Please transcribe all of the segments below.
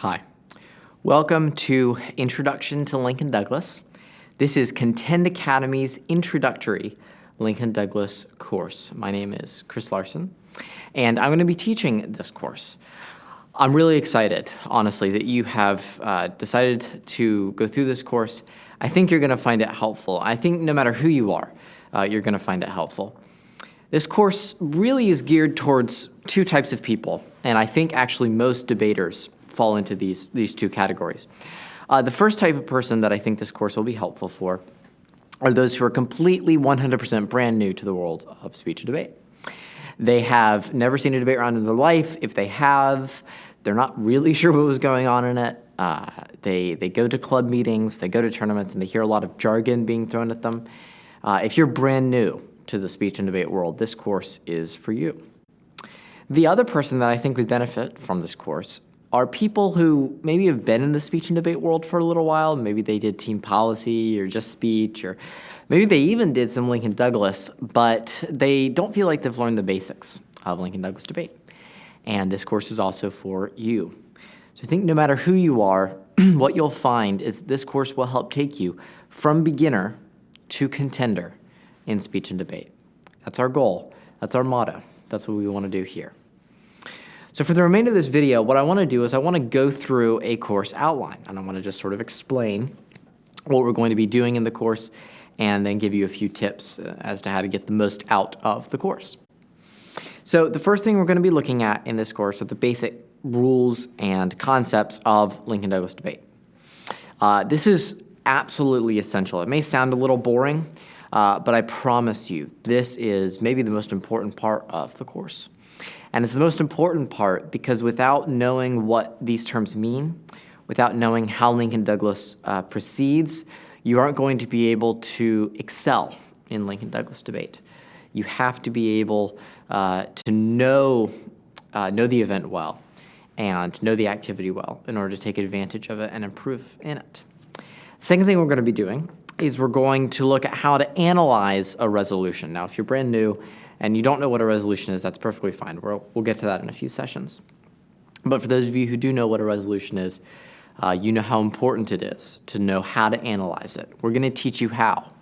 Hi. Welcome to Introduction to Lincoln Douglas. This is Contend Academy's introductory Lincoln Douglas course. My name is Chris Larson, and I'm going to be teaching this course. I'm really excited, honestly, that you have decided to go through this course. I think you're going to find it helpful. I think no matter who you are, you're going to find it helpful. This course really is geared towards two types of people, and I think actually most debaters fall into these two categories. The first type of person that I think this course will be helpful for are those who are completely 100% brand new to the world of speech and debate. They have never seen a debate round in their life. If they have, they're not really sure what was going on in it. They go to club meetings, they go to tournaments, and they hear a lot of jargon being thrown at them. If you're brand new to the speech and debate world, this course is for you. The other person that I think would benefit from this course are people who maybe have been in the speech and debate world for a little while. Maybe they did team policy or just speech, or maybe they even did some Lincoln Douglas, but they don't feel like they've learned the basics of Lincoln Douglas debate. And this course is also for you. So I think no matter who you are, what you'll find is this course will help take you from beginner to contender in speech and debate. That's our goal. That's our motto. That's what we want to do here. So for the remainder of this video, what I want to do is I want to go through a course outline, and I want to just sort of explain what we're going to be doing in the course and then give you a few tips as to how to get the most out of the course. So the first thing we're going to be looking at in this course are the basic rules and concepts of Lincoln Douglas debate. This is absolutely essential. It may sound a little boring, but I promise you this is maybe the most important part of the course. And it's the most important part because without knowing what these terms mean, without knowing how Lincoln Douglas proceeds, you aren't going to be able to excel in Lincoln Douglas debate. You have to be able to know the event well and know the activity well in order to take advantage of it and improve in it. The second thing we're going to be doing is we're going to look at how to analyze a resolution. Now, if you're brand new and you don't know what a resolution is, that's perfectly fine. We'll get to that in a few sessions. But for those of you who do know what a resolution is, you know how important it is to know how to analyze it. We're going to teach you how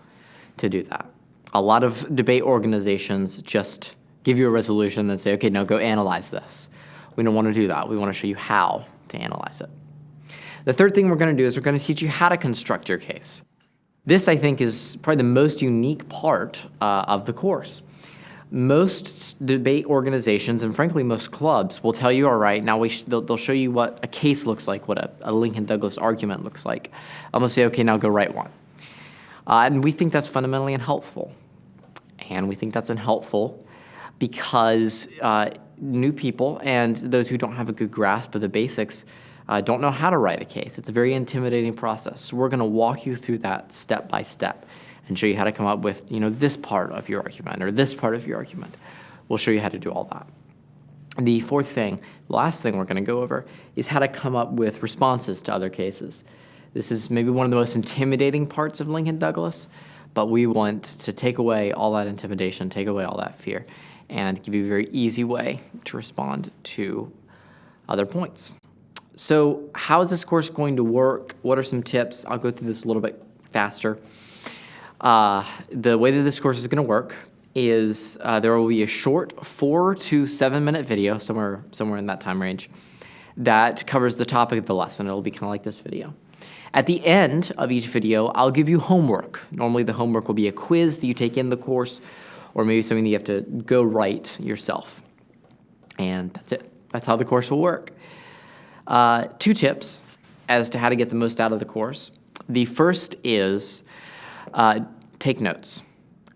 to do that. A lot of debate organizations just give you a resolution and say, okay, now go analyze this. We don't want to do that. We want to show you how to analyze it. The third thing we're going to do is we're going to teach you how to construct your case. This, I think, is probably the most unique part of the course. Most debate organizations, and frankly most clubs, will tell you, all right, now they'll show you what a case looks like, what a Lincoln Douglas argument looks like. And they'll say, okay, now go write one. And we think that's fundamentally unhelpful. And we think that's unhelpful because new people and those who don't have a good grasp of the basics don't know how to write a case. It's a very intimidating process. So we're going to walk you through that step by step and show you how to come up with, this part of your argument or this part of your argument. We'll show you how to do all that. The fourth thing, the last thing we're going to go over is how to come up with responses to other cases. This is maybe one of the most intimidating parts of Lincoln Douglas, but we want to take away all that intimidation, take away all that fear, and give you a very easy way to respond to other points. So how is this course going to work? What are some tips? I'll go through this a little bit faster. The way that this course is going to work is there will be a short 4 to 7 minute video, somewhere in that time range, that covers the topic of the lesson. It'll be kind of like this video. At the end of each video, I'll give you homework. Normally the homework will be a quiz that you take in the course, or maybe something that you have to go write yourself. And that's it. That's how the course will work. 2 tips as to how to get the most out of the course. The first is take notes.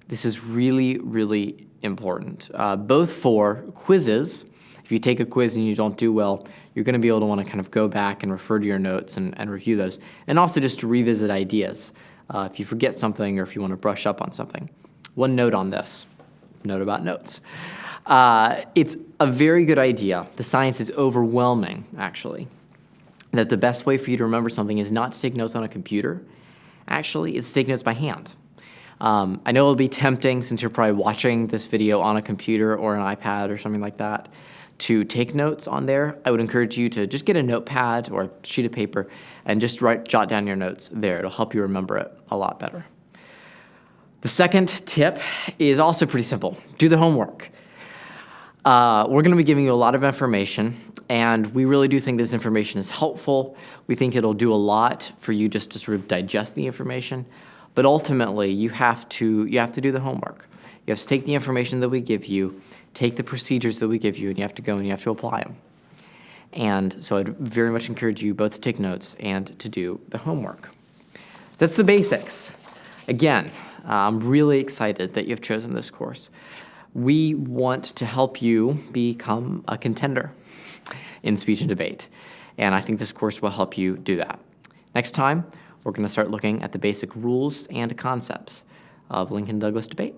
This is really, really important, both for quizzes. If you take a quiz and you don't do well, you're going to be able to want to kind of go back and refer to your notes and review those, and also just to revisit ideas if you forget something or if you want to brush up on something. One note on this, note about notes. It's a very good idea. The science is overwhelming, actually, that the best way for you to remember something is not to take notes on a computer. Actually, it's to take notes by hand. I know it'll be tempting, since you're probably watching this video on a computer or an iPad or something like that, to take notes on there, I would encourage you to just get a notepad or a sheet of paper and just jot down your notes there. It'll help you remember it a lot better. The second tip is also pretty simple. Do the homework. We're going to be giving you a lot of information, and we really do think this information is helpful. We think it'll do a lot for you just to sort of digest the information, but ultimately you have to do the homework. You have to take the information that we give you, take the procedures that we give you, and you have to go and you have to apply them. And so I'd very much encourage you both to take notes and to do the homework. So that's the basics. Again, I'm really excited that you've chosen this course. We want to help you become a contender in speech and debate, and I think this course will help you do that. Next time, we're going to start looking at the basic rules and concepts of Lincoln Douglas debate.